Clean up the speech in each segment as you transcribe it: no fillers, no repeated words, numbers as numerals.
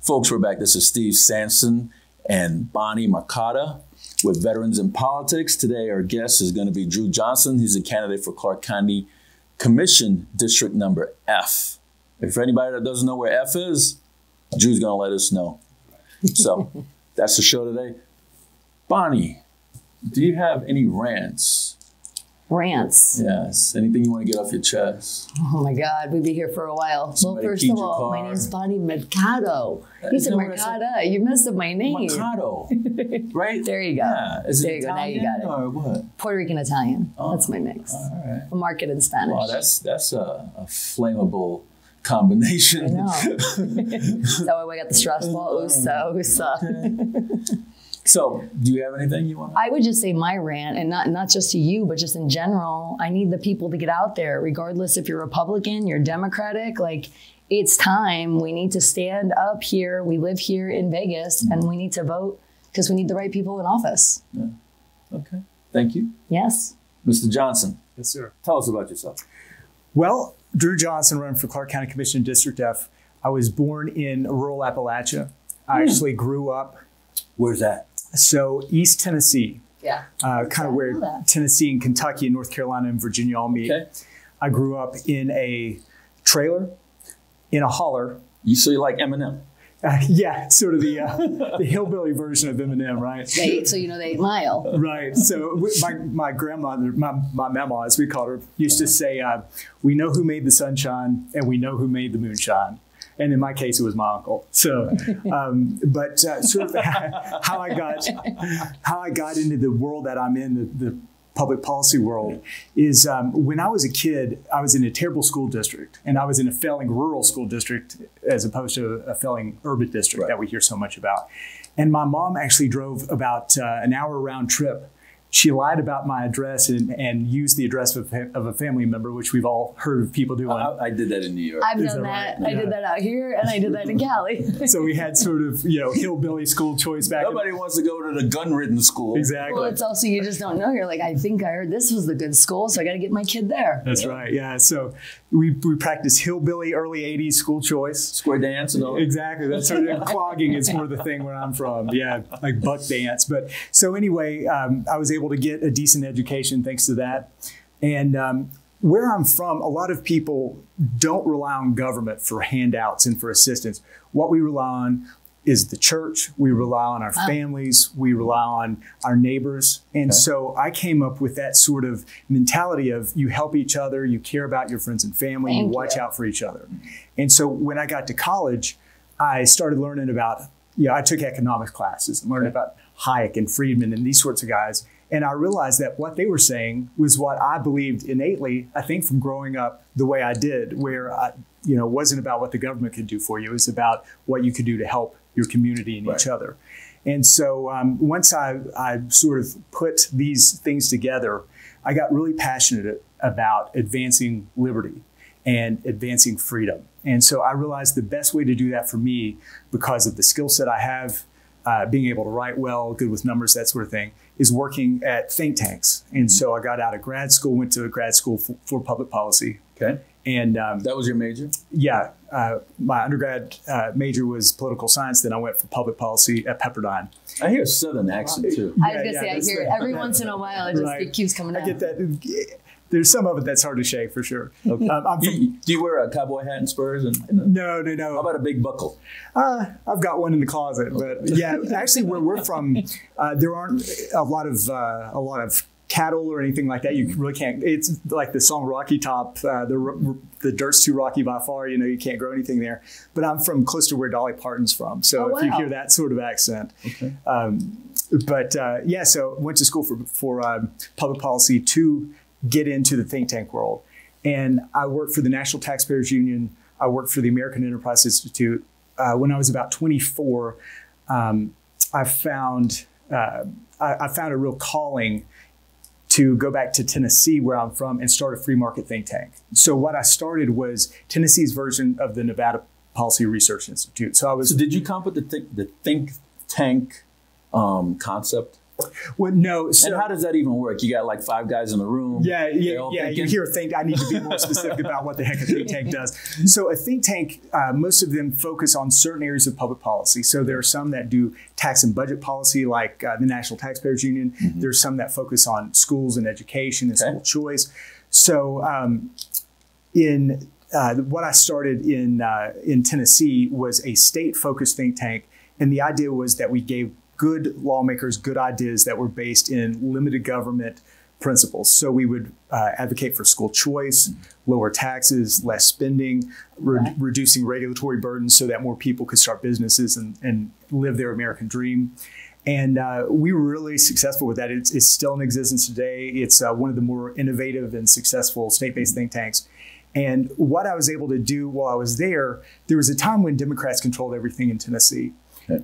Folks, we're back. This is Steve Sanson and Bonnie Mercado with Veterans in Politics. Today, our guest is going to be Drew Johnson. He's a candidate for Clark County Commission District Number F. If anybody that doesn't know where F is, Drew's going to let us know. So that's the show today. Bonnie, do you have any rants? Rants? Yes. Anything you want to get off your chest? Oh my God, we'd be here for a while. Somebody Well, first of all, my name's Bonnie Mercado. You said Mercado. You messed up my name. Mercado. Right? There you go. Yeah. Is there it you go. Italian Now you got it. Or what? Puerto Rican Italian. Oh, that's my mix. All right. A market in Spanish. Wow, that's a flammable combination. I know. Is that why we got the Strasbourg? USA. Okay. So, do you have anything you want to? I would just say my rant, and not just to you, but just in general, I need the people to get out there, regardless if you're Republican, you're Democratic, like it's time. We need to stand up here. We live here in Vegas, and we need to vote because we need the right people in office. Yeah. Okay. Thank you. Yes. Mr. Johnson. Yes, sir. Tell us about yourself. Well, Drew Johnson, running for Clark County Commission District F. I was born in rural Appalachia. I actually grew up. Where's that? So East Tennessee. Yeah. Kind of where Tennessee and Kentucky and North Carolina and Virginia all meet. Okay. I grew up in a trailer, in a holler. So you like Eminem? Yeah, sort of the hillbilly version of Eminem, right? So you know the 8 Mile. Right. So my grandmother, my mama, as we called her, used to say, we know who made the sunshine and we know who made the moonshine. And in my case, it was my uncle. So, but sort of how I got into the world that I'm in, the public policy world, is when I was a kid, I was in a terrible school district, and I was in a failing rural school district as opposed to a failing urban district that we hear so much about. And my mom actually drove about an hour round trip. She lied about my address and used the address of a family member, which we've all heard of people doing. I did that in New York. I've done that. Right? I did that out here, and I did that in Cali. So we had sort of, hillbilly school choice back. Nobody wants to go to the gun-ridden school. Exactly. Well, it's also, you just don't know. You're like, I think I heard this was the good school, so I got to get my kid there. That's right. Yeah. So we practiced hillbilly early 80s school choice. Square dance and all. Exactly. That's sort of clogging is more the thing where I'm from. Yeah. Like buck dance. But so anyway, I was able to get a decent education thanks to that. And where I'm from, a lot of people don't rely on government for handouts and for assistance. What we rely on is the church. We rely on our families. We rely on our neighbors. And so I came up with that sort of mentality of you help each other, you care about your friends and family, you watch out for each other. And so when I got to college, I started learning about, I took economics classes and learned about Hayek and Friedman and these sorts of guys. And I realized that what they were saying was what I believed innately, I think from growing up the way I did, where it wasn't about what the government could do for you. It was about what you could do to help your community and each other. And so once I sort of put these things together, I got really passionate about advancing liberty and advancing freedom. And so I realized the best way to do that for me, because of the skill set I have, being able to write well, good with numbers, that sort of thing, is working at think tanks. And so I got out of grad school, went to grad school for public policy. Okay. And that was your major? Yeah. My undergrad major was political science. Then I went for public policy at Pepperdine. I hear a Southern accent too. I was going to say, I hear it every once in a while. It keeps coming out. I get that. There's some of it that's hard to shake for sure. Okay. Do you wear a cowboy hat and spurs? No. How about a big buckle? I've got one in the closet, but yeah, actually, where we're from, there aren't a lot of cattle or anything like that. You really can't. It's like the song Rocky Top. The dirt's too rocky by far. You can't grow anything there. But I'm from close to where Dolly Parton's from, so if you hear that sort of accent. Okay. So went to school for public policy to get into the think tank world. And I worked for the National Taxpayers Union. I worked for the American Enterprise Institute. When I was about 24, I found a real calling to go back to Tennessee, where I'm from, and start a free market think tank. So what I started was Tennessee's version of the Nevada Policy Research Institute. So did you come up with the think tank concept? Well, no. So, and how does that even work? You got like 5 guys in the room. Yeah. You hear think I need to be more specific about what the heck a think tank does. So a think tank, most of them focus on certain areas of public policy. So there are some that do tax and budget policy, like the National Taxpayers Union. Mm-hmm. There's some that focus on schools and education and school choice. So what I started in Tennessee was a state-focused think tank, and the idea was that we gave good lawmakers good ideas that were based in limited government principles. So we would advocate for school choice, lower taxes, less spending, reducing regulatory burdens so that more people could start businesses and live their American dream. And we were really successful with that. It's still in existence today. It's one of the more innovative and successful state-based think tanks. And what I was able to do while I was there was a time when Democrats controlled everything in Tennessee.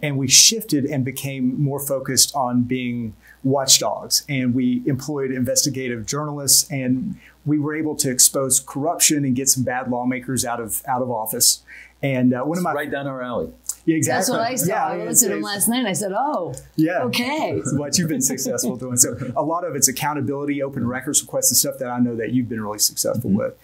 And we shifted and became more focused on being watchdogs. And we employed investigative journalists, and we were able to expose corruption and get some bad lawmakers out of office. And one of my right down our alley. Yeah, exactly. That's what I saw. Yeah, I listened to him last night and I said, oh, yeah, okay. It's what you've been successful doing. So a lot of it's accountability, open records requests, and stuff that I know that you've been really successful with.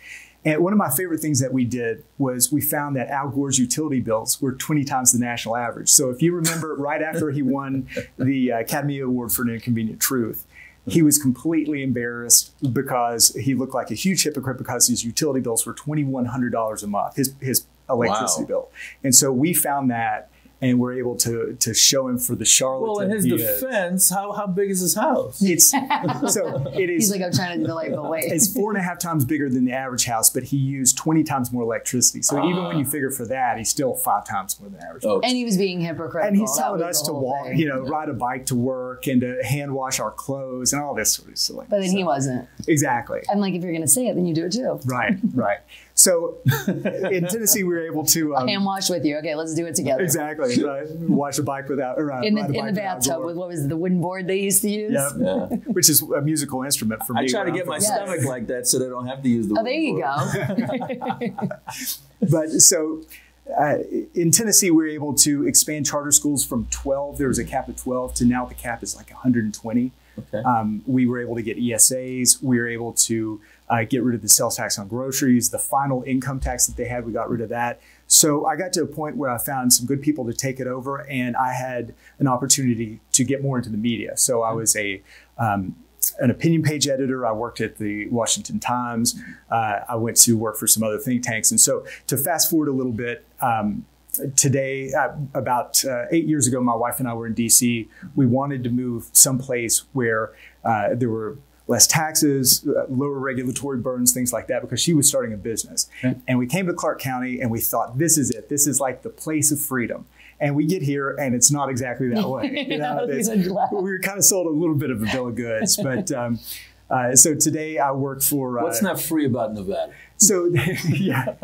And one of my favorite things that we did was we found that Al Gore's utility bills were 20 times the national average. So if you remember, right after he won the Academy Award for An Inconvenient Truth, he was completely embarrassed because he looked like a huge hypocrite because his utility bills were $2,100 a month, his electricity bill. And so we found that, and we're able to show him for the charlatan. Well, in his defense, how big is his house? It is. He's like, I'm trying to delay, but wait. It's 4.5 times bigger than the average house, but he used 20 times more electricity. So even when you figure for that, he's still 5 times more than average. And he was being hypocritical. And he's telling us to walk, ride a bike to work and to hand wash our clothes and all this sort of stuff. But then he wasn't. Exactly. I'm like, if you're going to say it, then you do it too. Right. So in Tennessee, we were able to hand wash with you. Okay, let's do it together. Exactly. Wash a bike without in the bathtub with what was it, the wooden board they used to use? Yep. Yeah. Which is a musical instrument for me. I try to get my stomach like that so they don't have to use the wooden there you board. go. But so in Tennessee, we were able to expand charter schools from 12. There was a cap of 12 to now the cap is like 120. Okay. We were able to get ESAs. We were able to get rid of the sales tax on groceries. The final income tax that they had, we got rid of that. So I got to a point where I found some good people to take it over, and I had an opportunity to get more into the media. So I was an opinion page editor. I worked at the Washington Times. I went to work for some other think tanks. And so to fast forward a little bit, today, about 8 years ago, my wife and I were in D.C. We wanted to move someplace where there were less taxes, lower regulatory burdens, things like that, because she was starting a business. Okay. And we came to Clark County and we thought, this is it. This is like the place of freedom. And we get here and it's not exactly that way. We were kind of sold a little bit of a bill of goods. But so today I work for... What's not free about Nevada? So, yeah.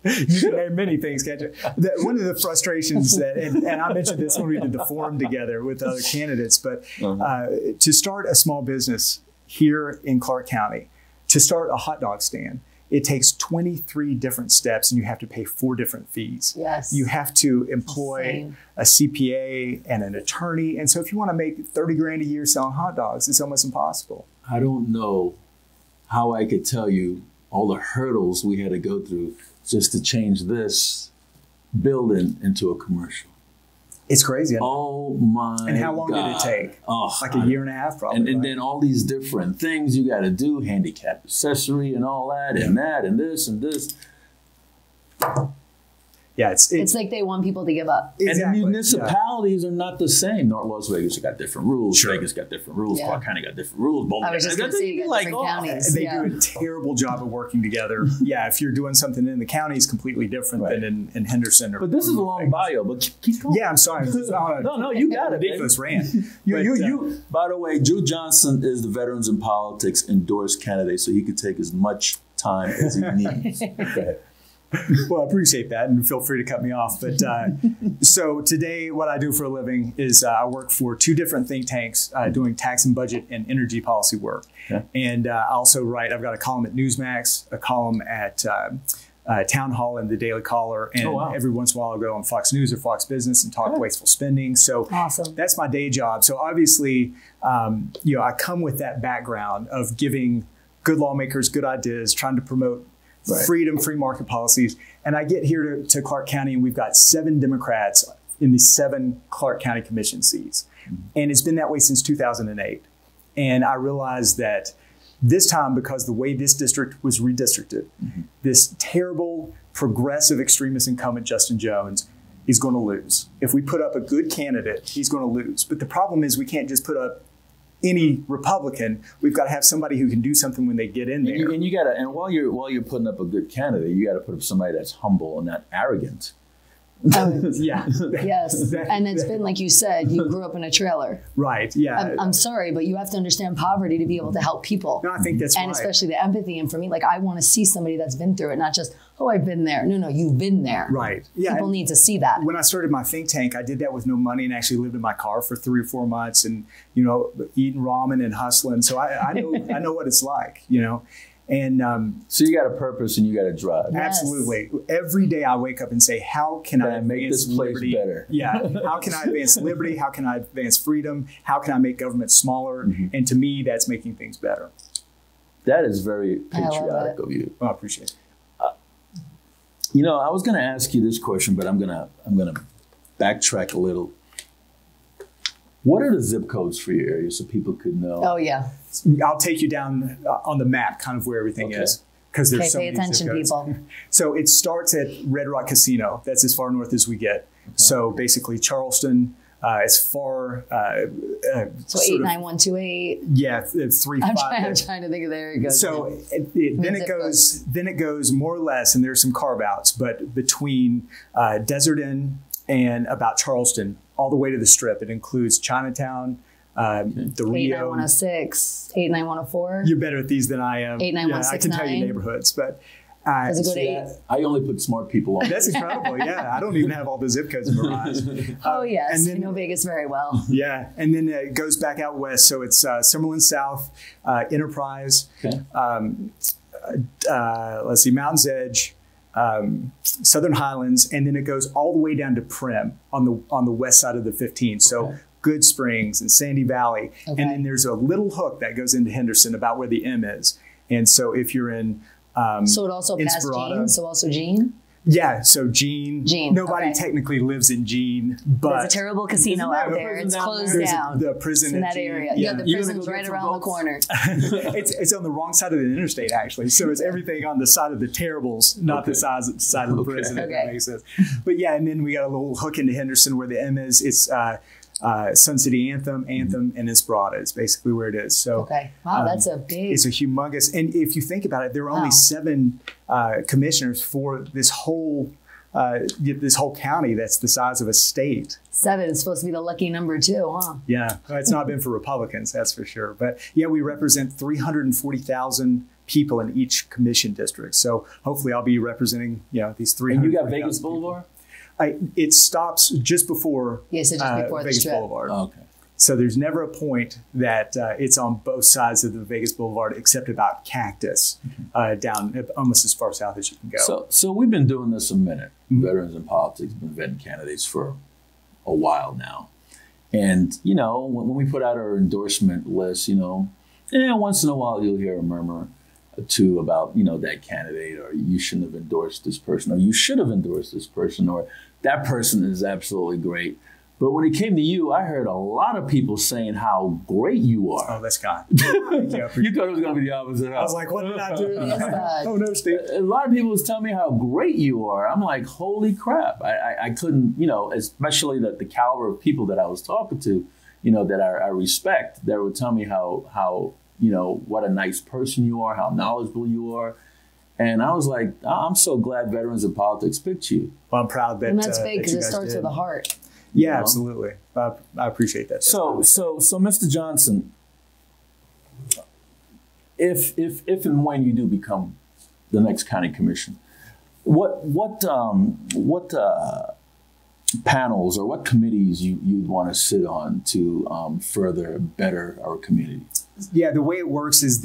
You can name many things, can't you? One of the frustrations that, and I mentioned this when we did the forum together with other candidates, but to start a small business here in Clark County, to start a hot dog stand, it takes 23 different steps and you have to pay 4 different fees. Yes. You have to employ a CPA and an attorney. And so if you want to make 30 grand a year selling hot dogs, it's almost impossible. I don't know how I could tell you all the hurdles we had to go through just to change this building into a commercial. It's crazy. Oh my God. And how long did it take? Oh, like a year and a half probably. And then all these different things you got to do, handicap accessory and all that and that and this and this. Yeah, it's like they want people to give up. Exactly. And the municipalities are not the same. North Las Vegas got different rules. Sure. Vegas got different rules. Clark County got different rules. I was just going to say you got different counties. They do a terrible job of working together. Yeah, if you're doing something in the county, it's completely different than in Henderson. But this is a long bio, but keep going. Yeah, I'm sorry. No, you got it. Ridiculous rant. You. By the way, Drew Johnson is the Veterans in Politics endorsed candidate, so he could take as much time as he needs. Go ahead. Well, I appreciate that, and feel free to cut me off. But so today, what I do for a living is I work for 2 different think tanks doing tax and budget and energy policy work. Okay. And I also write, I've got a column at Newsmax, a column at town hall in the Daily Caller, and every once in a while I'll go on Fox News or Fox Business and talk wasteful spending. So that's my day job. So obviously, I come with that background of giving good lawmakers good ideas, trying to promote freedom, free market policies. And I get here to Clark County, and we've got 7 Democrats in the 7 Clark County Commission seats. And it's been that way since 2008. And I realized that this time, because the way this district was redistricted, this terrible, progressive, extremist incumbent, Justin Jones, is going to lose. If we put up a good candidate, he's going to lose. But the problem is we can't just put up any Republican. We've got to have somebody who can do something when they get in there. And you got to, and while you're putting up a good candidate, you got to put up somebody that's humble and not arrogant. Yes. And it's been, like you said, you grew up in a trailer. Right. Yeah. I'm sorry, but you have to understand poverty to be able to help people. No, I think that's and especially the empathy. And for me, like, I want to see somebody that's been through it, not just, oh, I've been there. No, you've been there. Right. Yeah. People need to see that. When I started my think tank, I did that with no money and actually lived in my car for 3 or 4 months and, eating ramen and hustling. So I know what it's like, And so you got a purpose and you got a drive. Yes. Absolutely. Every day I wake up and say, how can I make this place liberty? Better? Yeah. How can I advance liberty? How can I advance freedom? How can I make government smaller? And to me, that's making things better. That is very patriotic of you. Well, I appreciate it. I was going to ask you this question, but I'm gonna backtrack a little. What are the zip codes for your area so people could know? Oh, yeah. I'll take you down on the map, kind of where everything is, because there's so many attention, people. So it starts at Red Rock Casino. That's as far north as we get. So basically Charleston, as far. So 89128. Yeah, it's 35. I'm trying to think of there it goes. So then it goes more or less, and there's some carve outs, but between Desert Inn and about Charleston, all the way to the Strip, it includes Chinatown. The Rio. 89106, 89104. You're better at these than I am. 89169. I can tell you neighborhoods, but does it go to 8? I only put smart people on. That's incredible. Yeah, I don't even have all the zip codes memorized. Oh yes, I know Vegas very well. Yeah, and then it goes back out west, so it's Summerlin South, Enterprise. Okay. Let's see, Mountain's Edge. Southern Highlands, and then it goes all the way down to Primm on the west side of the 15. So Good Springs and Sandy Valley, and then there's a little hook that goes into Henderson about where the M is. And so if you're in, so it also passed Jean. So also Jean. Yeah, so Jean. Nobody technically lives in Jean, but there's a terrible casino out there. It's closed down. The prison in that area. Yeah, the prison's right around the corner. It's on the wrong side of the interstate, actually. So it's everything on the side of the terribles, not the side of the prison. If that makes sense. But yeah, and then we got a little hook into Henderson where the M is. It's Sun City Anthem, and Inspirata is basically where it is. So wow, that's a big. It's a humongous, and if you think about it, there are only 7 commissioners for this whole county. That's the size of a state. 7 is supposed to be the lucky number too, huh? Yeah, it's not been for Republicans, that's for sure. But yeah, we represent 340,000 people in each commission district. So hopefully, I'll be representing these 300. And you got Vegas Boulevard. It stops just before, just before Vegas the Boulevard. Oh, okay. So there's never a point that it's on both sides of the Vegas Boulevard except about Cactus, down almost as far south as you can go. So we've been doing this a minute. Veterans in Politics have been vetting candidates for a while now. And, when we put out our endorsement list, once in a while you'll hear a murmur or two about, that candidate, or you shouldn't have endorsed this person, or you should have endorsed this person, or that person is absolutely great. But when it came to you, I heard a lot of people saying how great you are. Oh, that's God. You thought it was going to be the opposite. I was like, what did I do? Oh, no, Steve. A lot of people was telling me how great you are. I'm like, holy crap. I couldn't, especially the caliber of people that I was talking to, that I respect, that would tell me how what a nice person you are, how knowledgeable you are. And I was like, I'm so glad Veterans in Politics picked you. Well, I'm proud that. And that's big because it starts with the heart. Yeah, absolutely. I appreciate that. So, Mr. Johnson, if and when you do become the next county commission, what panels or what committees you'd want to sit on to further better our community? Yeah, the way it works is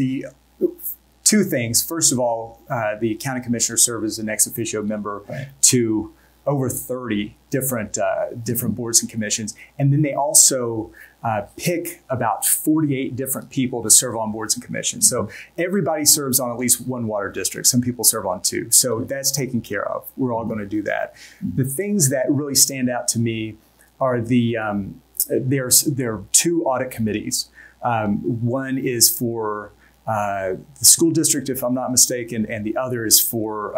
two things. First of all, the county commissioner serves as an ex officio member to over 30 different boards and commissions. And then they also pick about 48 different people to serve on boards and commissions. So everybody serves on at least one water district. Some people serve on two. So that's taken care of. We're all going to do that. The things that really stand out to me are there are two audit committees. One is for the school district, if I'm not mistaken, and the other is for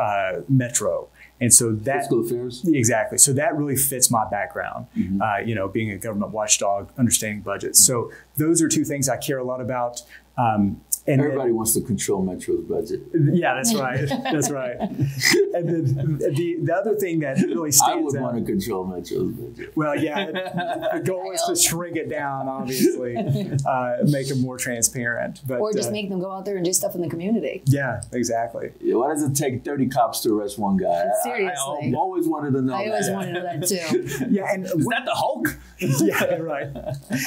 Metro. And so that fiscal affairs, exactly. So that really fits my background. Being a government watchdog, understanding budgets. So those are two things I care a lot about. And everybody wants to control Metro's budget. Yeah, that's right. That's right. And then the other thing that really stands out. I would want to control Metro's budget. Well, yeah, the goal is to shrink it down, obviously, make it more transparent. But, or just make them go out there and do stuff in the community. Yeah, exactly. Yeah, why does it take 30 cops to arrest one guy? Seriously. I always wanted to know I always wanted to know that too. Yeah, and is that the Hulk? Yeah, right.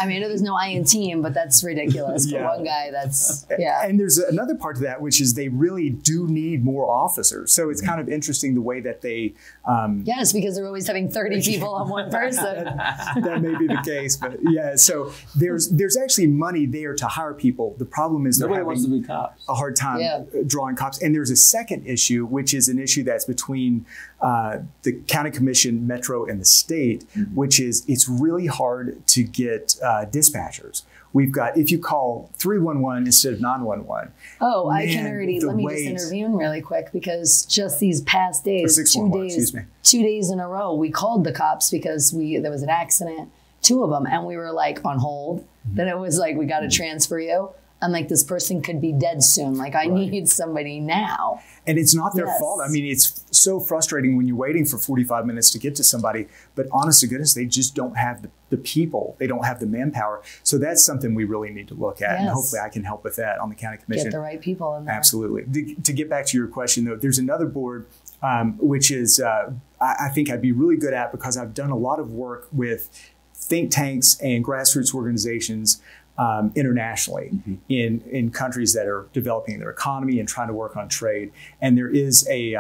I mean, I know there's no I in team, but that's ridiculous. For one guy, that's, yeah. And there's another part to that, which is they really do need more officers. So it's kind of interesting the way that they... yes, because they're always having 30 people on one person. That may be the case, but yeah. So there's actually money there to hire people. The problem is nobody wants to be cops. A hard time drawing cops. And there's a second issue, which is an issue that's between the county commission, Metro, and the state, which is it's really hard to get dispatchers. We've got, if you call 311 instead of 911. Oh, man, I can already, let me just intervene really quick because just these past days, 2 days in a row, we called the cops because there was an accident, 2 of them, and we were like on hold. Then it was like, we got to transfer you. I'm like, this person could be dead soon. Like, I need somebody now. And it's not their fault. I mean, it's so frustrating when you're waiting for 45 minutes to get to somebody. But honest to goodness, they just don't have the people. They don't have the manpower. So that's something we really need to look at. And hopefully I can help with that on the county commission. Get the right people in there. Absolutely. To get back to your question, though, there's another board, which is I think I'd be really good at because I've done a lot of work with think tanks and grassroots organizations internationally in countries that are developing their economy and trying to work on trade. And there is a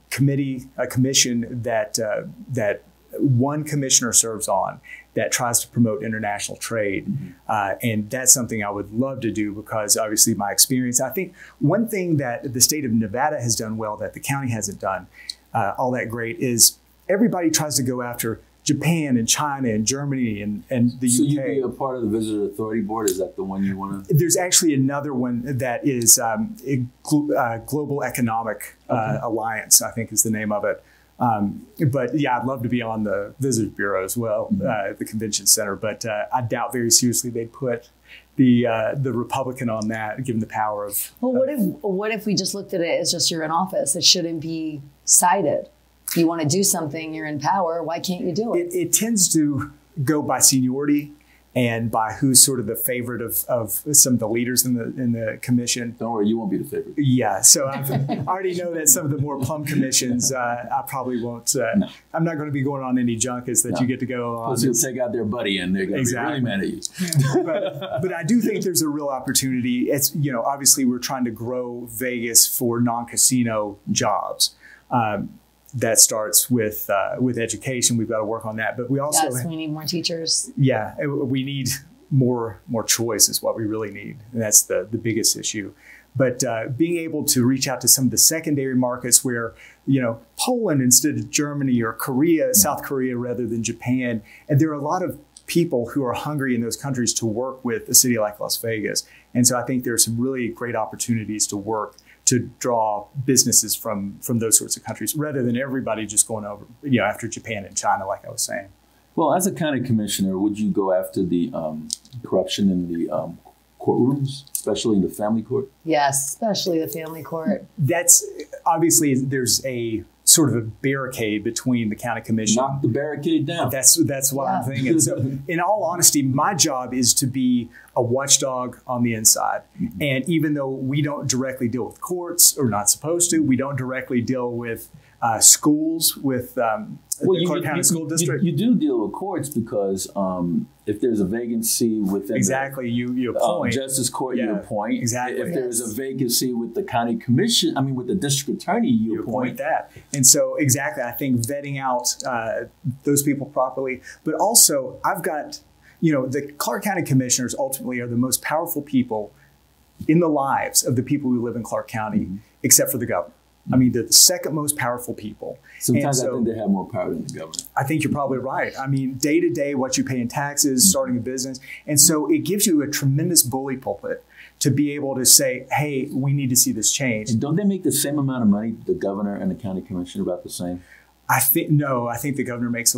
commission that one commissioner serves on that tries to promote international trade. And that's something I would love to do because obviously my experience, I think one thing that the state of Nevada has done well that the county hasn't done all that great is everybody tries to go after Japan and China and Germany and the UK. So you'd be a part of the Visitor Authority Board? Is that the one you want to? There's actually another one that is Global Economic Alliance, I think is the name of it. But yeah, I'd love to be on the Visitors Bureau as well, the Convention Center. But I doubt very seriously they'd put the Republican on that, given the power of... Well, what if we just looked at it as just you're in office? It shouldn't be sided. You want to do something, you're in power, why can't you do it? It tends to go by seniority and by who's sort of the favorite of some of the leaders in the commission. Don't worry, you won't be the favorite. Yeah, so I already know that some of the more plum commissions, I probably won't. I'm not going to be going on any junkets that you get to go on. Plus you'll take out their buddy and they're going to be really mad at you. but I do think there's a real opportunity. It's, obviously we're trying to grow Vegas for non-casino jobs. That starts with education. We've got to work on that, but we also we need more teachers. Yeah, we need more choice is what we really need, and that's the biggest issue. But being able to reach out to some of the secondary markets where Poland instead of Germany or Korea, South Korea rather than Japan, and there are a lot of people who are hungry in those countries to work with a city like Las Vegas, and so I think there are some really great opportunities to work to draw businesses from those sorts of countries rather than everybody just going over, after Japan and China, like I was saying. Well, as a county commissioner, would you go after the corruption in the courtrooms, especially in the family court? Yes, especially the family court. That's obviously there's a sort of a barricade between the county commission. Knock the barricade down. That's what I'm thinking. So in all honesty, my job is to be a watchdog on the inside. And even though we don't directly deal with courts or not supposed to, we don't directly deal with schools with the Clark County School District. You do deal with courts because if there's a vacancy within you appoint. Justice Court, you appoint. Exactly. If there's a vacancy with the county commission, with the district attorney, you appoint that. And so I think vetting out those people properly, but also I've got, the Clark County commissioners ultimately are the most powerful people in the lives of the people who live in Clark County, except for the governor. They're the second most powerful people. Sometimes I think they have more power than the governor. I think you're probably right. Day to day, what you pay in taxes, starting a business. And so it gives you a tremendous bully pulpit to be able to say, hey, we need to see this change. And don't they make the same amount of money, the governor and the county commissioner, about the same? I think the governor makes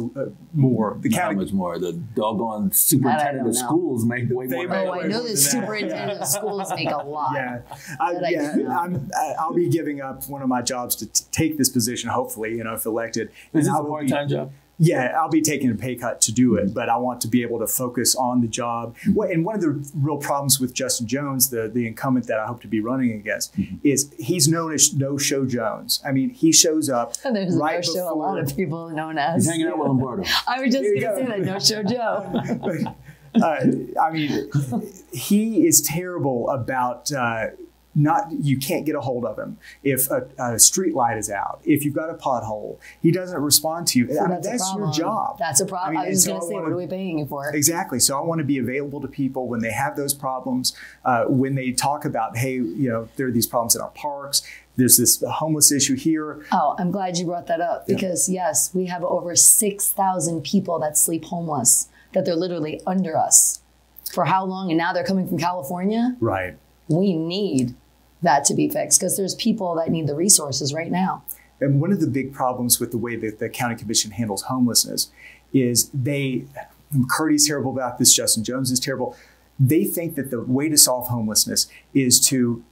more. The county, how much more? The doggone superintendent of schools make way more. I know the superintendent of schools make a lot. I'll be giving up one of my jobs to take this position, hopefully, if elected. Is this a part-time job? Yeah, I'll be taking a pay cut to do it, but I want to be able to focus on the job. And one of the real problems with Justin Jones, the incumbent that I hope to be running against, is he's known as No-Show Jones. He shows up There's right No-Show before. a lot of people known as. He's hanging out with Lombardo. I was just going to say that, No-Show Joe. He is terrible about you can't get a hold of him. If a street light is out, if you've got a pothole, he doesn't respond to you. So that's your job. That's a problem. I was going to say, what are we paying you for? Exactly. So I want to be available to people when they have those problems, when they talk about, hey, there are these problems in our parks. There's this homeless issue here. Oh, I'm glad you brought that up because, yes, we have over 6,000 people that sleep homeless, that they're literally under us. For how long? And now they're coming from California? Right. We need that to be fixed because there's people that need the resources right now. And one of the big problems with the way that the county commission handles homelessness is Curdy's terrible about this, Justin Jones is terrible. They think that the way to solve homelessness is to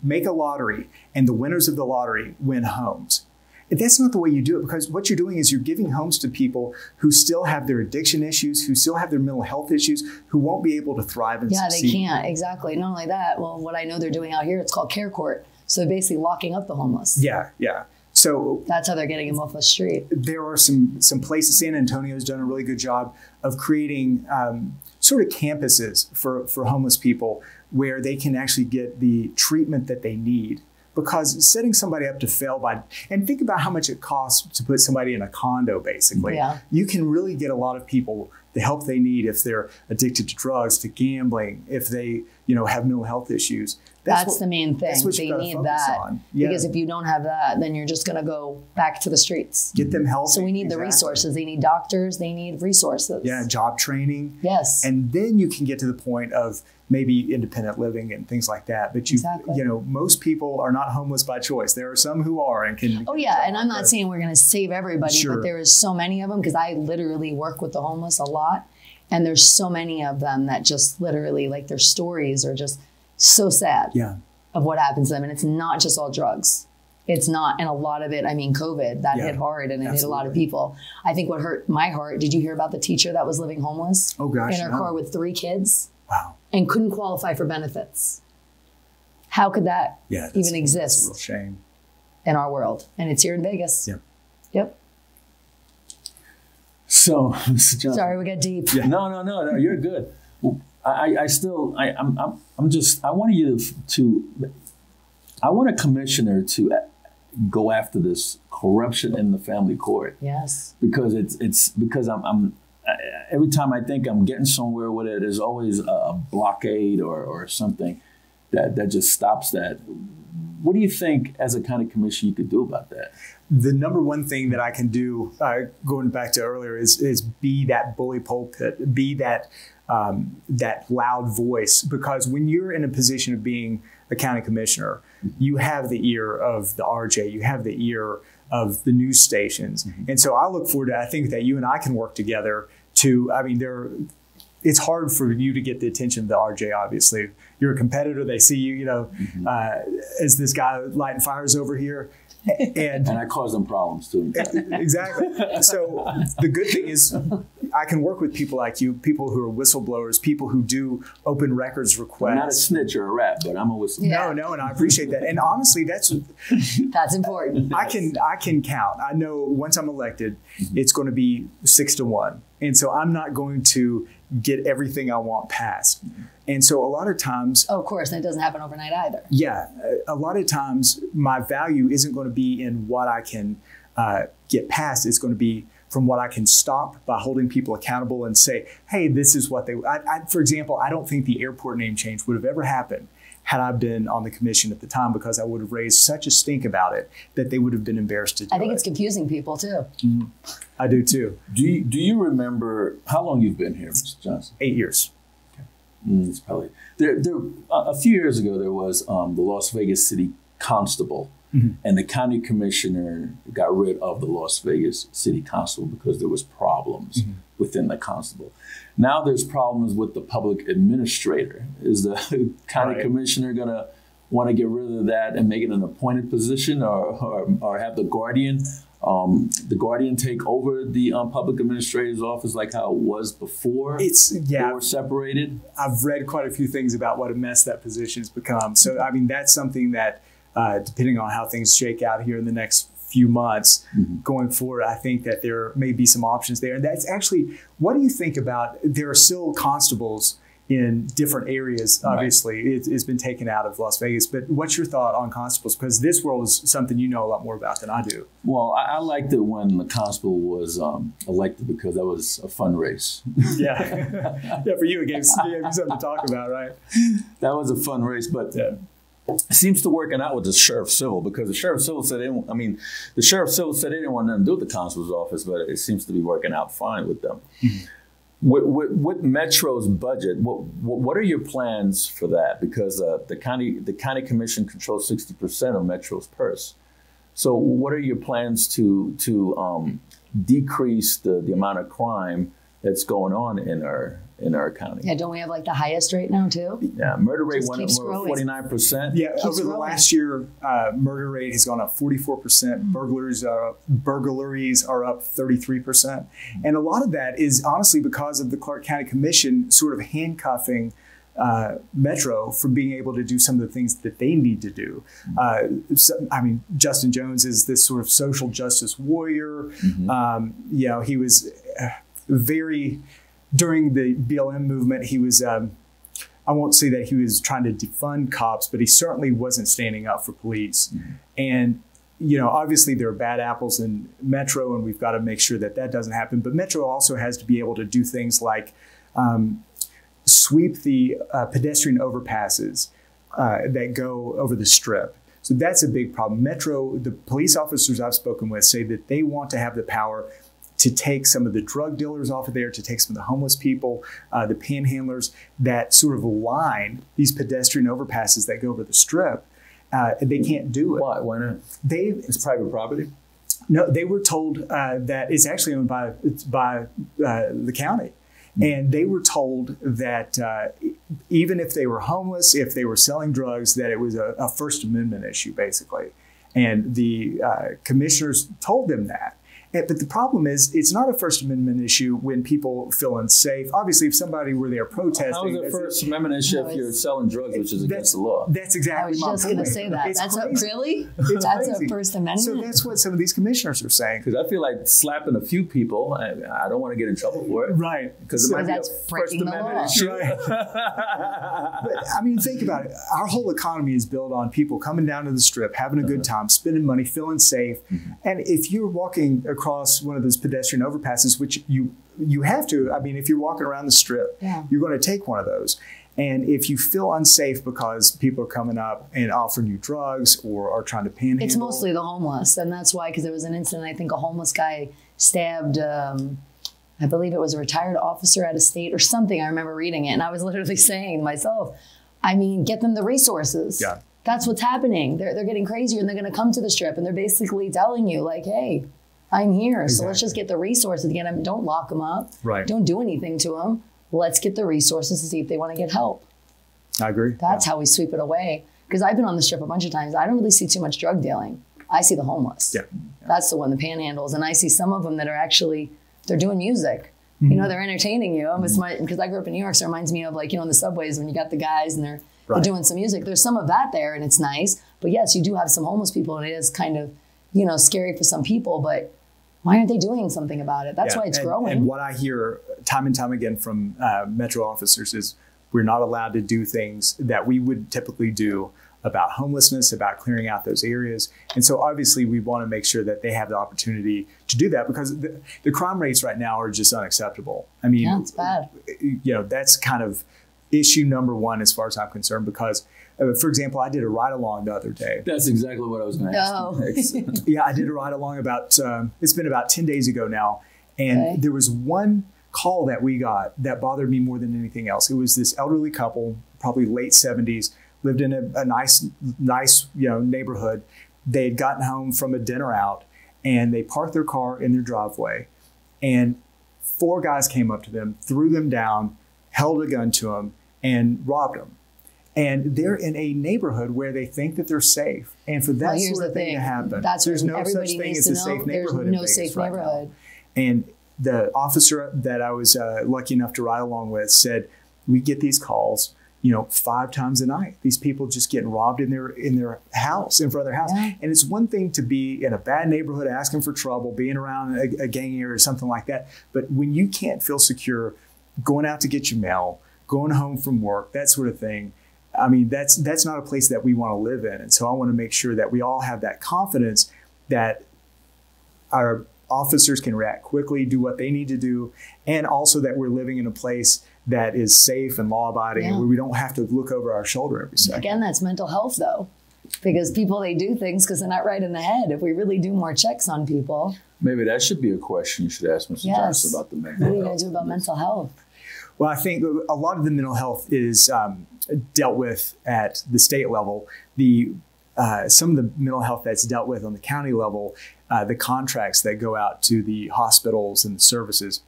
make a lottery, and the winners of the lottery win homes. That's not the way you do it, because what you're doing is you're giving homes to people who still have their addiction issues, who still have their mental health issues, who won't be able to thrive and succeed. Yeah, they can't. Exactly. Not only that, well, what I know they're doing out here, it's called care court. So they're basically locking up the homeless. Yeah. So that's how they're getting them off the street. There are some places. San Antonio's done a really good job of creating sort of campuses for homeless people where they can actually get the treatment that they need. Because setting somebody up to fail and think about how much it costs to put somebody in a condo, basically. Yeah. You can really get a lot of people the help they need if they're addicted to drugs, to gambling, if they, have mental health issues. That's the main thing. They need that. Yeah. Because if you don't have that, then you're just going to go back to the streets. Get them help. So we need the resources. They need doctors. They need resources. Yeah, job training. Yes. And then you can get to the point of maybe independent living and things like that. But most people are not homeless by choice. There are some who are and can. Oh yeah, and I'm not saying we're going to save everybody, but there is so many of them because I literally work with the homeless a lot, and there's so many of them that just literally their stories are just so sad. Yeah. Of what happens to them, and it's not just all drugs. It's not, and a lot of it. COVID that hit hard, and it hit a lot of people. I think what hurt my heart. Did you hear about the teacher that was living homeless? Oh gosh, in her car with 3 kids. Wow. And couldn't qualify for benefits. How could that even exist? That's a real shame. In our world. And it's here in Vegas. Yep. So, Mr. Johnson. Sorry, we got deep. Yeah. No, you're good. I want a commissioner to go after this corruption in the family court. Yes. Because because I'm every time I think I'm getting somewhere with it, there's always a blockade or something that just stops that. What do you think as a county commissioner you could do about that? The number one thing that I can do, going back to earlier, is be that bully pulpit, be that loud voice. Because when you're in a position of being a county commissioner, you have the ear of the RJ, you have the ear of the news stations. Mm-hmm. And so I look forward to, I think that you and I can work together to, it's hard for you to get the attention of the RJ, obviously. You're a competitor. They see you, as this guy lighting fires over here. And I cause them problems too. Exactly. So the good thing is I can work with people like you, people who are whistleblowers, people who do open records requests. I'm not a snitch or a rat, but I'm a whistleblower. No, and I appreciate that. And honestly, that's important. I can count. I know once I'm elected, it's going to be 6-1. And so I'm not going to get everything I want passed. And so a lot of times... Oh, of course, and it doesn't happen overnight either. Yeah. A lot of times my value isn't going to be in what I can get passed. It's going to be from what I can stop by holding people accountable and say, hey, this is what they... for example, I don't think the airport name change would have ever happened had I been on the commission at the time, because I would have raised such a stink about it that they would have been embarrassed to do it. I think it's confusing people too. I do too. Do you remember how long you've been here, Mr. Johnson? 8 years. It's probably there. A few years ago, there was the Las Vegas City Constable, and the county commissioner got rid of the Las Vegas City Constable because there was problems within the constable. Now there's problems with the public administrator. Is the county commissioner going to want to get rid of that and make it an appointed position, or have the guardian take over the public administrator's office like how it was before they were separated? I've read quite a few things about what a mess that position has become. So, I mean, that's something that, depending on how things shake out here in the next few months going forward, I think that there may be some options there. And that's actually, what do you think about, there are still constables in different areas. Obviously, it's been taken out of Las Vegas. But what's your thought on constables? Because this world is something you know a lot more about than I do. Well, I liked it when the constable was elected because that was a fun race. Yeah, for you, it gave you something to talk about, right? That was a fun race, but it seems to working out with the sheriff civil, because the sheriff civil said they didn't, the sheriff civil said they didn't want nothing to do with the constable's office, but it seems to be working out fine with them. With Metro's budget, what are your plans for that? Because the county commission controls 60% of Metro's purse. So what are your plans to decrease the amount of crime that's going on in our county? Yeah, don't we have like the highest rate now too? Yeah, murder rate went up 49%. Yeah, over the last year, murder rate has gone up 44%. Burglaries are up 33%. And a lot of that is honestly because of the Clark County Commission sort of handcuffing Metro from being able to do some of the things that they need to do. Justin Jones is this sort of social justice warrior. He was very... During the BLM movement, he was, I won't say that he was trying to defund cops, but he certainly wasn't standing up for police. And, obviously there are bad apples in Metro, and we've got to make sure that that doesn't happen. But Metro also has to be able to do things like sweep the pedestrian overpasses that go over the Strip. So that's a big problem. Metro, the police officers I've spoken with say that they want to have the power to take some of the drug dealers off of there, to take some of the homeless people, the panhandlers that sort of line these pedestrian overpasses that go over the Strip. They can't do it. Why not? It's private property? No, they were told that it's actually owned by the county. And they were told that even if they were homeless, if they were selling drugs, that it was a First Amendment issue, basically. And the commissioners told them that. But the problem is, it's not a First Amendment issue when people feel unsafe. Obviously, if somebody were there protesting... How is it a First Amendment issue if you're selling drugs, which is against the law? That's exactly my point. I was just going to say that. That's really? That's a First Amendment? So that's what some of these commissioners are saying. Because I feel like slapping a few people, I don't want to get in trouble for it. Right. Because it might that's be a breaking First Amendment issue. Right. But, think about it. Our whole economy is built on people coming down to the Strip, having a good time, spending money, feeling safe. And if you're walking across one of those pedestrian overpasses, which you have to, if you're walking around the Strip, you're going to take one of those. And if you feel unsafe because people are coming up and offering you drugs or are trying to panhandle. It's mostly the homeless. And that's why, because there was an incident, I think a homeless guy stabbed, I believe it was a retired officer out of state or something. I remember reading it. And I was literally saying to myself, get them the resources. Yeah. That's what's happening. They're getting crazier, and they're going to come to the Strip, and they're basically telling you, like, hey, I'm here. Exactly. So let's just get the resources. Again, don't lock them up. Right. Don't do anything to them. Let's get the resources to see if they want to get help. I agree. That's how we sweep it away. Because I've been on the Strip a bunch of times. I don't really see too much drug dealing. I see the homeless. Yeah. That's the one, the panhandles. And I see some of them that are actually, they're doing music. You know, they're entertaining you. Almost because I grew up in New York, so it reminds me of like, you know, in the subways when you got the guys and they're doing some music. There's some of that there and it's nice. But yes, you do have some homeless people and it is kind of, you know, scary for some people. But why aren't they doing something about it? That's why it's growing. And what I hear time and time again from Metro officers is we're not allowed to do things that we would typically do about homelessness, about clearing out those areas. And so obviously we want to make sure that they have the opportunity to do that because the crime rates right now are just unacceptable. I mean, yeah, it's bad. You know, that's kind of issue number one as far as I'm concerned because, for example, I did a ride-along the other day. That's exactly what I was going to ask you next. Yeah, I did a ride-along about, it's been about 10 days ago now. And there was one call that we got that bothered me more than anything else. It was this elderly couple, probably late 70s, lived in a nice, you know, neighborhood. They had gotten home from a dinner out and they parked their car in their driveway and 4 guys came up to them, threw them down, held a gun to them and robbed them. And they're in a neighborhood where they think that they're safe. And for that sort of thing to happen, there's no such thing as a safe neighborhood in Vegas right now. And the officer that I was lucky enough to ride along with said, we get these calls, you know, 5 times a night. These people just getting robbed in their house, in front of their house. Yeah. And it's one thing to be in a bad neighborhood, asking for trouble, being around a gang area or something like that. But when you can't feel secure going out to get your mail, going home from work, that sort of thing, I mean, that's not a place that we want to live in. And so I want to make sure that we all have that confidence that our officers can react quickly, do what they need to do, and also that we're living in a place that is safe and law-abiding and where we don't have to look over our shoulder every second. Again, that's mental health, though, because people, they do things because they're not right in the head. If we really do more checks on people. Maybe that should be a question you should ask Mr. Johnson about the mental health. What are you going to do about mental health? Well, I think a lot of the mental health is dealt with at the state level. Some of the mental health that's dealt with on the county level, the contracts that go out to the hospitals and the services,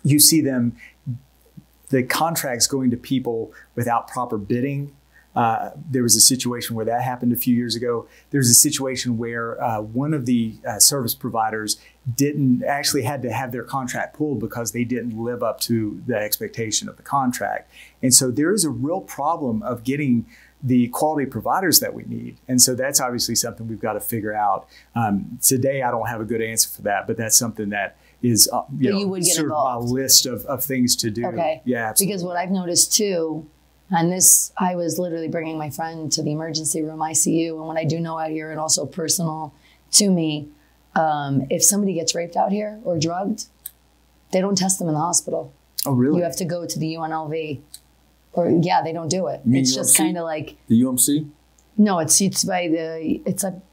you see them, the contracts going to people without proper bidding. There was a situation where that happened a few years ago. There's a situation where one of the service providers had to have their contract pulled because they didn't live up to the expectation of the contract. And so there is a real problem of getting the quality providers that we need. And so that's obviously something we've got to figure out. Today, I don't have a good answer for that, but that's something that is sort of my list of things to do. Okay. Yeah, absolutely. Because what I've noticed too, and this, I was literally bringing my friend to the emergency room ICU, and what I do know out here, and also personal to me, if somebody gets raped out here or drugged, they don't test them in the hospital. Oh, really? You have to go to the UNLV. Or they don't do it. It's just kind of like the UMC. No, it's by I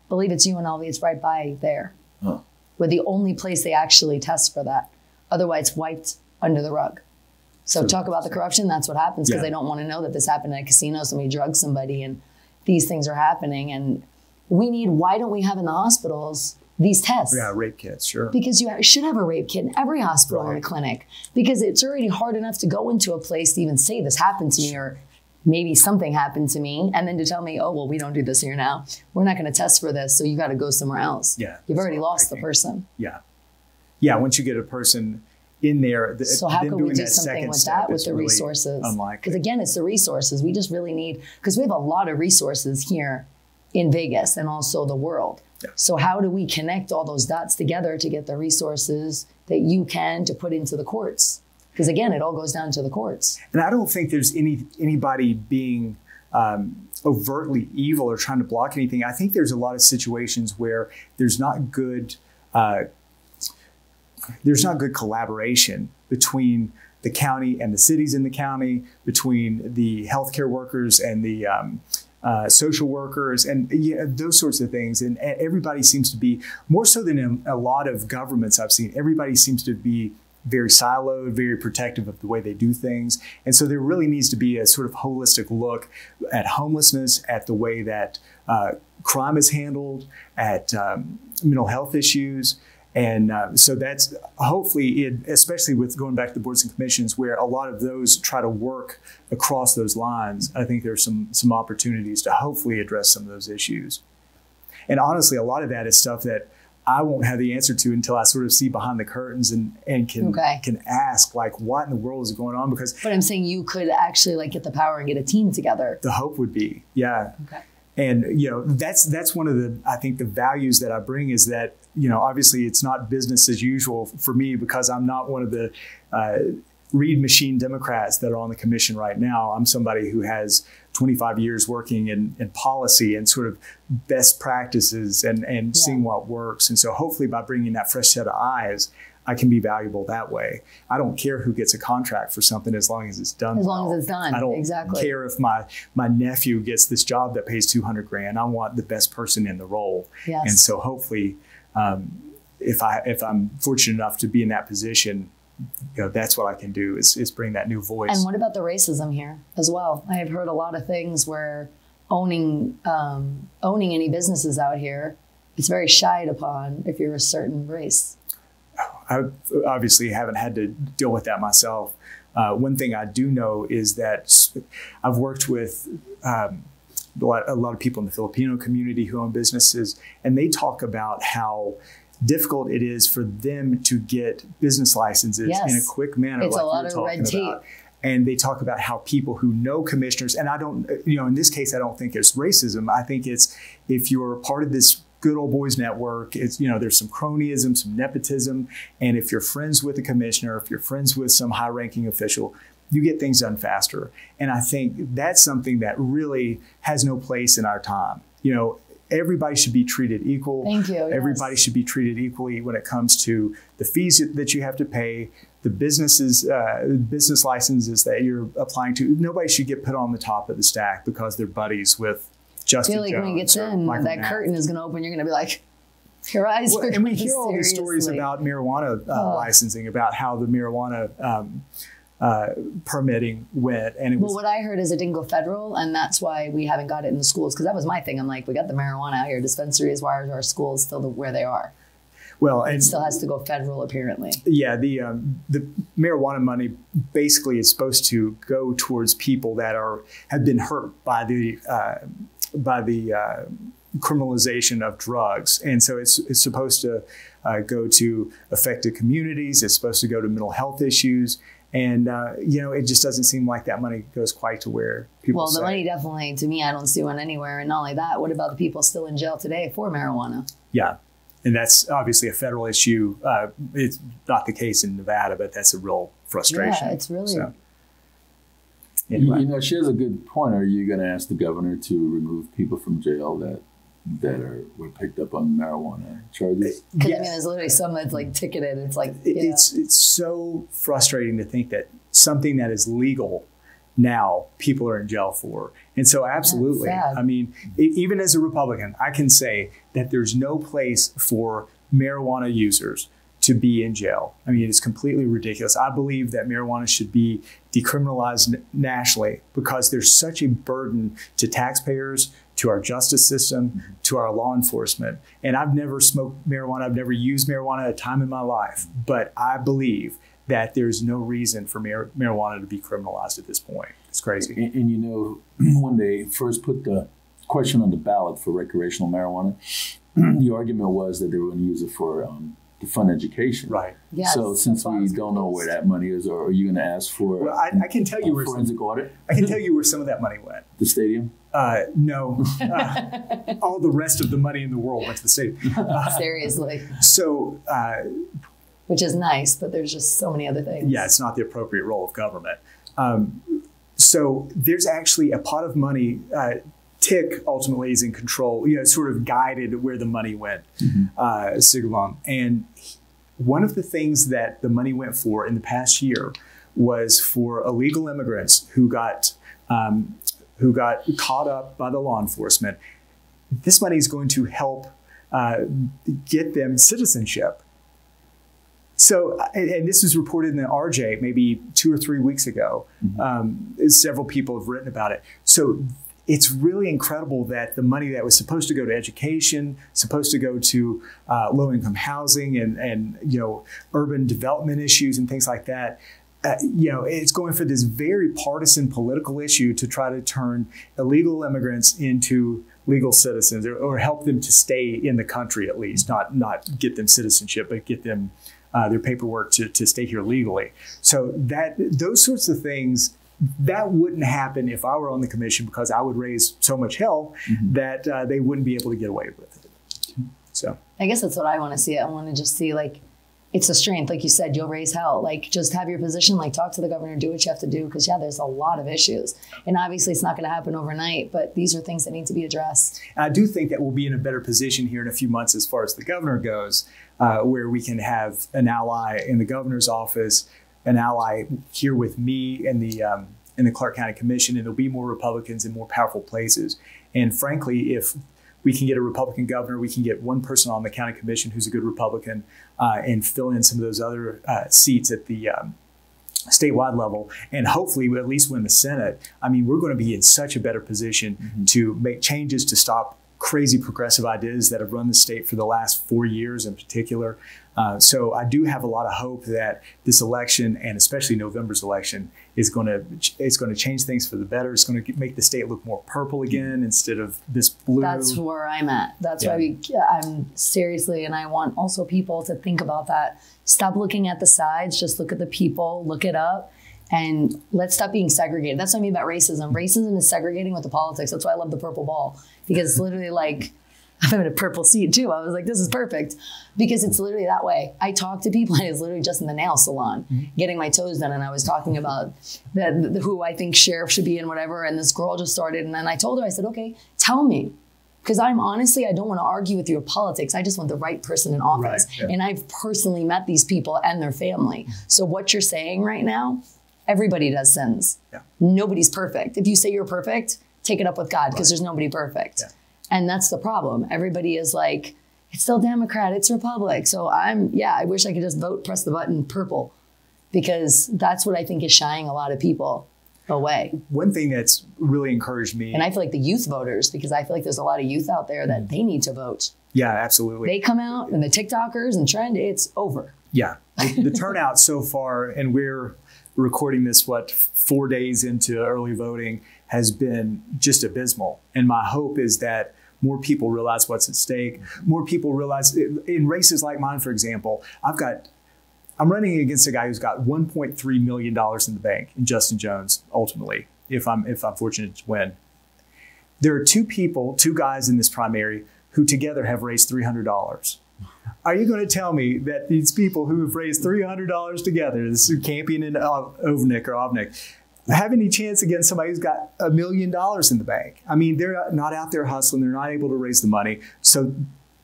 believe it's UNLV. It's right by there. Huh. We're the only place they actually test for that. Otherwise, it's wiped under the rug. So talk about the corruption. That's what happens because they don't want to know that this happened at a casino. Somebody drugged somebody, and these things are happening. And why don't we have in the hospitals these tests? Yeah, rape kits, sure. Because you should have a rape kit in every hospital and a clinic. Because it's already hard enough to go into a place to even say this happened to me or maybe something happened to me. And then to tell me, oh, well, we don't do this here now. We're not going to test for this. So you got to go somewhere else. Yeah. You've already lost the person. Yeah. Yeah, once you get a person in there. So how can we do something with that, with the resources? Because again, it's the resources. We just really need, because we have a lot of resources here in Vegas and also the world. Yeah. So how do we connect all those dots together to get the resources that you can to put into the courts? Because again, it all goes down to the courts. And I don't think there's anybody being overtly evil or trying to block anything. I think there's a lot of situations where there's not good collaboration between the county and the cities in the county, between the healthcare workers and the social workers and those sorts of things. And everybody seems to be, more so than in a lot of governments I've seen, everybody seems to be very siloed, very protective of the way they do things. And so there really needs to be a sort of holistic look at homelessness, at the way that crime is handled, at mental health issues. And so that's hopefully, especially with going back to the boards and commissions, where a lot of those try to work across those lines. I think there's some opportunities to hopefully address some of those issues. And honestly, a lot of that is stuff that I won't have the answer to until I sort of see behind the curtains and can ask, like, what in the world is going on? Because but I'm saying you could actually like get the power and get a team together. The hope would be, yeah. Okay. And, you know, that's one of the, I think the values that I bring is that, you know, obviously it's not business as usual for me because I'm not one of the read machine Democrats that are on the commission right now. I'm somebody who has 25 years working in policy and sort of best practices and seeing what works. And so hopefully by bringing that fresh set of eyes, I can be valuable that way. I don't care who gets a contract for something as long as it's done. As long as it's done. I don't care if my nephew gets this job that pays $200,000. I want the best person in the role. Yes. And so hopefully, if I'm fortunate enough to be in that position, you know, that's what I can do is bring that new voice. And what about the racism here as well? I have heard a lot of things where owning any businesses out here, it's very shied upon if you're a certain race. I obviously haven't had to deal with that myself. One thing I do know is that I've worked with a lot of people in the Filipino community who own businesses, and they talk about how difficult it is for them to get business licenses in a quick manner. It's like a lot of red tape. And they talk about how people who know commissioners, and I don't, you know, in this case, I don't think it's racism. I think it's if you're part of this good old boys network, it's, you know, there's some cronyism, some nepotism. And if you're friends with a commissioner, if you're friends with some high ranking official, you get things done faster. And I think that's something that really has no place in our time. You know, everybody should be treated equal. Thank you. Everybody should be treated equally when it comes to the fees that you have to pay, the business licenses that you're applying to. Nobody should get put on the top of the stack because they're buddies with Justin Jones. I feel like when he gets in, that curtain is going to open. You're going to be like, your eyes are and we hear all these stories about marijuana licensing, about how the marijuana permitting went. And it was, what I heard is it didn't go federal, and that's why we haven't got it in the schools. Because that was my thing. I'm like, we got the marijuana out here, dispensaries. Why are our schools still where they are? Well, and it still has to go federal, apparently. Yeah, the marijuana money basically is supposed to go towards people that have been hurt by the criminalization of drugs, and so it's supposed to go to affected communities. It's supposed to go to mental health issues. And, you know, it just doesn't seem like that money goes quite to where people say. The money definitely, to me, I don't see one anywhere. And not only that, what about the people still in jail today for marijuana? Yeah. And that's obviously a federal issue. It's not the case in Nevada, but that's a real frustration. Yeah, it's really... So, anyway. You know, she has a good point. Are you going to ask the governor to remove people from jail that were picked up on marijuana charges? Because I mean, there's literally some that's like ticketed. It's like it's so frustrating to think that something that is legal now people are in jail for. And so absolutely, I mean, even as a Republican, I can say that there's no place for marijuana users to be in jail. I mean, it's completely ridiculous. I believe that marijuana should be decriminalized nationally because there's such a burden to taxpayers, to our justice system, to our law enforcement. And I've never smoked marijuana. I've never used marijuana at a time in my life. But I believe that there's no reason for marijuana to be criminalized at this point. It's crazy. And you know, when they first put the question on the ballot for recreational marijuana, the argument was that they were going to use it for to fund education. Right. Yes, so since we don't know where that money is, or are you going to ask for I can tell you where forensic audit? I can tell you where some of that money went. The stadium? No. All the rest of the money in the world went to the stadium. Seriously. So... which is nice, but there's just so many other things. Yeah, it's not the appropriate role of government. So there's actually a pot of money. TIC ultimately is in control, you know, sort of guided where the money went, Sigurlon. And one of the things that the money went for in the past year was for illegal immigrants who got caught up by the law enforcement. This money is going to help get them citizenship. So, and this was reported in the RJ maybe 2 or 3 weeks ago. Several people have written about it. So it's really incredible that the money that was supposed to go to education, supposed to go to low-income housing and you know, urban development issues and things like that, it's going for this very partisan political issue to try to turn illegal immigrants into legal citizens, or help them to stay in the country at least, not get them citizenship, but get them their paperwork to stay here legally. So those sorts of things, that wouldn't happen if I were on the commission, because I would raise so much hell that they wouldn't be able to get away with it. So I guess that's what I want to see. I want to just see, like, it's a strength. Like you said, you'll raise hell. Like, just have your position, like, talk to the governor, do what you have to do. Because, yeah, there's a lot of issues. And obviously it's not going to happen overnight, but these are things that need to be addressed. I do think that we'll be in a better position here in a few months as far as the governor goes, where we can have an ally in the governor's office, an ally here with me in the Clark County Commission, and there'll be more Republicans in more powerful places. And frankly, if we can get a Republican governor, we can get one person on the county commission who's a good Republican, and fill in some of those other seats at the statewide level, and hopefully we at least win the Senate. I mean, we're going to be in such a better position to make changes to stop crazy progressive ideas that have run the state for the last 4 years in particular. So I do have a lot of hope that this election, and especially November's election, is going to change things for the better. It's going to make the state look more purple again instead of this blue. That's where I'm at. That's why I'm seriously, and I want also people to think about that. Stop looking at the sides. Just look at the people. Look it up. And let's stop being segregated. That's what I mean about racism. Racism is segregating with the politics. That's why I love the purple ball, because it's literally like, I'm in a purple seat too. I was like, this is perfect, because it's literally that way. I talk to people, and it's literally just in the nail salon, getting my toes done. And I was talking about who I think sheriff should be and whatever. And this girl just started. And then I told her, I said, okay, tell me. Because I don't want to argue with your politics. I just want the right person in office. Right, yeah. And I've personally met these people and their family. So what you're saying right now, everybody does sins. Yeah. Nobody's perfect. If you say you're perfect, take it up with God, because there's nobody perfect. Yeah. And that's the problem. Everybody is like, it's still Democrat, it's Republic. So I wish I could just vote, press the button, purple, because that's what I think is shying a lot of people away. One thing that's really encouraged me. And I feel like the youth voters, because I feel like there's a lot of youth out there that they need to vote. Yeah, absolutely. They come out, and the TikTokers and trend, it's over. Yeah. The turnout so far, and we're recording this, 4 days into early voting, has been just abysmal. And my hope is that more people realize what's at stake. More people realize, in races like mine, for example, I'm running against a guy who's got $1.3 million in the bank, in Justin Jones, ultimately, if I'm fortunate to win. There are two guys in this primary who together have raised $300. Are you going to tell me that these people who have raised $300 together, this is Campion and Ovnick, have any chance against somebody who's got $1 million in the bank? I mean, they're not out there hustling. They're not able to raise the money. So,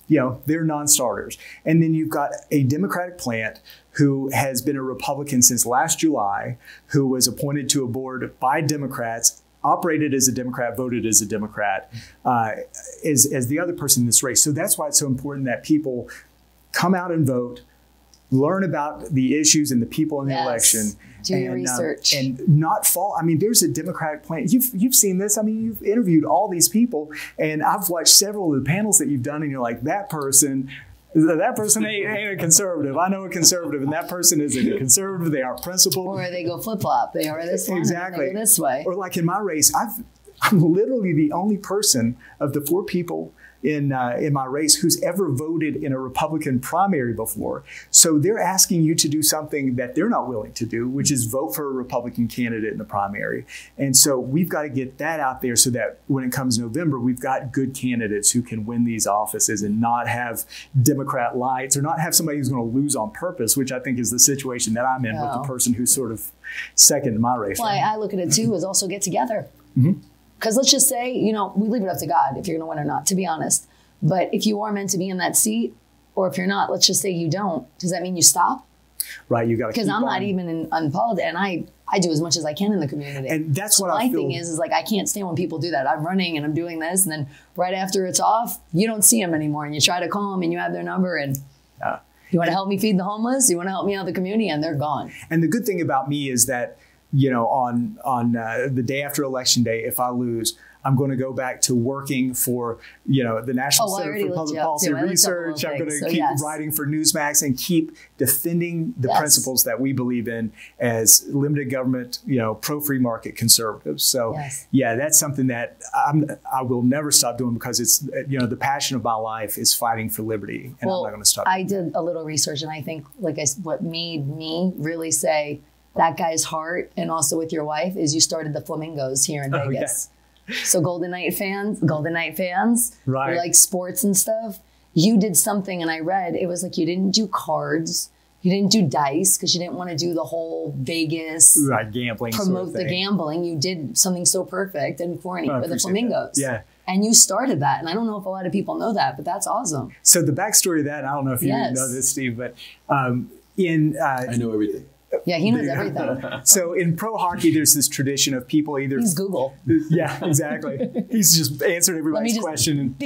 they're non-starters. And then you've got a Democratic plant who has been a Republican since last July, who was appointed to a board by Democrats, operated as a Democrat, voted as a Democrat, as the other person in this race. So that's why it's so important that people come out and vote, learn about the issues and the people in the election. Do your research. And not fall. I mean, there's a Democratic plan. You've seen this. I mean, you've interviewed all these people, and I've watched several of the panels that you've done, and you're like, that person ain't a conservative. I know a conservative, and that person isn't a conservative. They are principled. Or they go flip-flop. They are this one, exactly. And they go this way. Or like in my race, I'm literally the only person of the 4 people in my race who's ever voted in a Republican primary before. So they're asking you to do something that they're not willing to do, which is vote for a Republican candidate in the primary. And so we've got to get that out there so that when it comes November, we've got good candidates who can win these offices and not have Democrat lights, or not have somebody who's going to lose on purpose, which I think is the situation that I'm in with the person who's sort of second in my race. Well, I look at it too as also get together. Because let's just say, we leave it up to God if you're going to win or not, to be honest. But if you are meant to be in that seat, or if you're not, let's just say you don't, does that mean you stop? Right, you got to keep on. Because I'm not even on politics, and I do as much as I can in the community. And that's what I feel. My thing is like, I can't stand when people do that. I'm running and I'm doing this, and then right after it's off, you don't see them anymore, and you try to call them, and you have their number, and you want to help me feed the homeless? You want to help me out the community? And they're gone. And the good thing about me is that on the day after Election Day, if I lose, I'm going to go back to working for, the National Center for Public Policy Research. I'm going to keep writing for Newsmax and keep defending the principles that we believe in as limited government, pro-free market conservatives. So, that's something that I will never stop doing, because it's, the passion of my life is fighting for liberty, and I'm not going to stop. I did a little research, and I think, what made me really say that guy's heart, and also with your wife, is you started the Flamingos here in Vegas. So Golden Knight fans, right? Who like sports and stuff. You did something, and I read it was like you didn't do cards, you didn't do dice, because you didn't want to do the whole Vegas gambling, promote the gambling. You did something so perfect and corny for the Flamingos. Yeah. And you started that, and I don't know if a lot of people know that, but that's awesome. So the backstory of that, I don't know if you know this, Steve, but I know everything. Yeah, he knows everything. So in pro hockey, there's this tradition of people either... He's Google. Yeah, exactly. He's just answered everybody's question.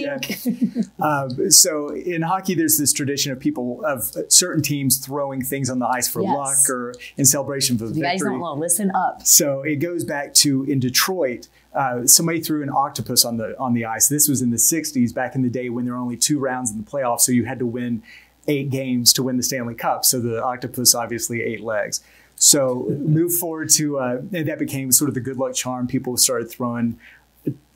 So in hockey, there's this tradition of people, of certain teams, throwing things on the ice for luck or in celebration for victory. You guys don't know, listen up. So it goes back to, in Detroit, somebody threw an octopus on the ice. This was in the 60s, back in the day when there were only 2 rounds in the playoffs, so you had to win 8 games to win the Stanley Cup. So the octopus obviously 8 legs. So move forward to, and that became sort of the good luck charm. People started throwing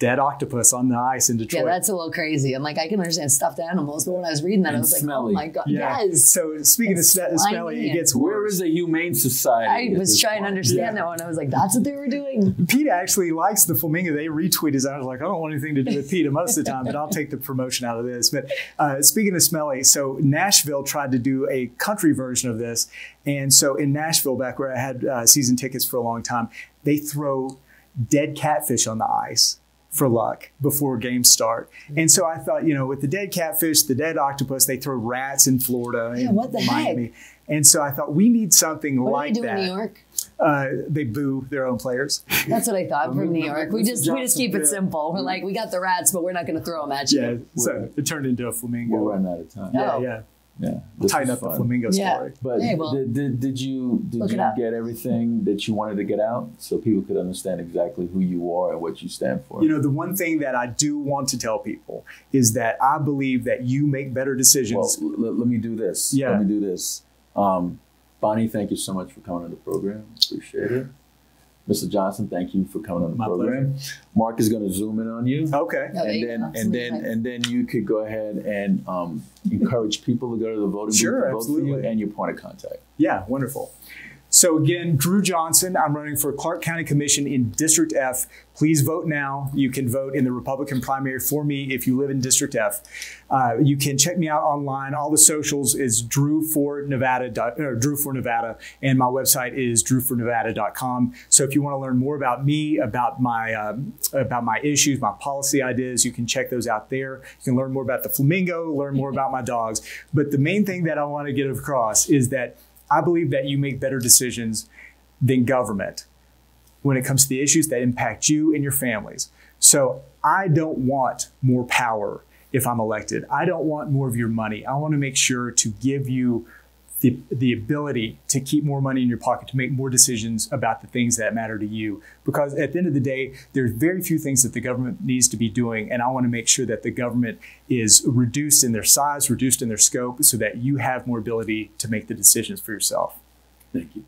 dead octopus on the ice in Detroit. Yeah, that's a little crazy. I'm like, I can understand stuffed animals, but when I was reading that, I was smelly. like, oh my God, yes. So speaking of smelly, it gets worse. Where is the Humane Society? I was trying to understand that one. I was like, that's what they were doing. Pete actually likes the flamingo. They retweeted. I was like, I don't want anything to do with PETA most of the time, but I'll take the promotion out of this. But speaking of smelly, so Nashville tried to do a country version of this. And so in Nashville, back where I had season tickets for a long time, they throw dead catfish on the ice for luck before games start. And so I thought, with the dead catfish, the dead octopus, they throw rats in Florida and what the Miami. Heck? And so I thought we need something like that. What do they do in New York? They boo their own players. That's what I thought from New York. We just keep it simple. We're like, we got the rats, but we're not going to throw them at you. Yeah, so it turned into a flamingo. We're running out of time. Yeah. Tighten up the flamingo story. But did you get everything that you wanted to get out so people could understand exactly who you are and what you stand for? The one thing that I do want to tell people is that I believe that you make better decisions. Well, let me do this. Yeah. Let me do this. Bonnie, thank you so much for coming on the program. Appreciate it. Mr. Johnson, thank you for coming on the program. Pleasure. Mark is going to zoom in on you. Okay. And then you could go ahead and encourage people to go to the voting booth to vote for you and your point of contact. Yeah, wonderful. So again, Drew Johnson, I'm running for Clark County Commission in District F. Please vote now. You can vote in the Republican primary for me if you live in District F. You can check me out online. All the socials is Drew for Nevada, and my website is drewfornevada.com. So if you want to learn more about me, about my issues, my policy ideas, you can check those out there. You can learn more about the flamingo, learn more about my dogs. But the main thing that I want to get across is that I believe that you make better decisions than government when it comes to the issues that impact you and your families. So I don't want more power if I'm elected. I don't want more of your money. I want to make sure to give you the ability to keep more money in your pocket, to make more decisions about the things that matter to you. Because at the end of the day, there's very few things that the government needs to be doing. And I want to make sure that the government is reduced in their size, reduced in their scope, so that you have more ability to make the decisions for yourself. Thank you.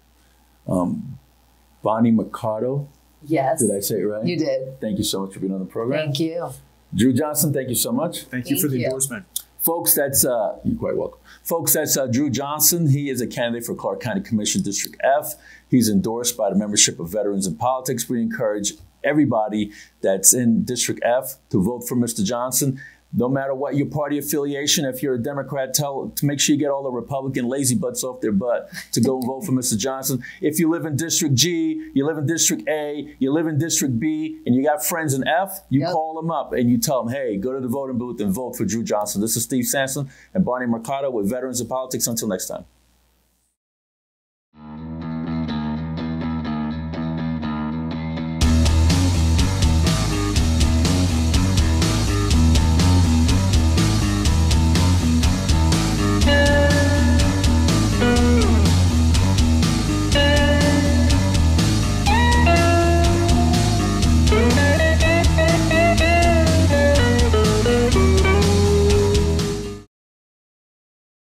Bonnie Mercado. Yes. Did I say it right? You did. Thank you so much for being on the program. Thank you. Drew Johnson, thank you so much. Thank you for the endorsement. Folks, that's, you're quite welcome. Folks, that's Drew Johnson. He is a candidate for Clark County Commission District F. He's endorsed by the membership of Veterans in Politics. We encourage everybody that's in District F to vote for Mr. Johnson. No matter what your party affiliation, if you're a Democrat, to make sure you get all the Republican lazy butts off their butt to go and vote for Mr. Johnson. If you live in District G, you live in District A, you live in District B, and you got friends in F, you call them up and you tell them, hey, go to the voting booth and vote for Drew Johnson. This is Steve Sanson and Bonnie Mercado with Veterans in Politics. Until next time.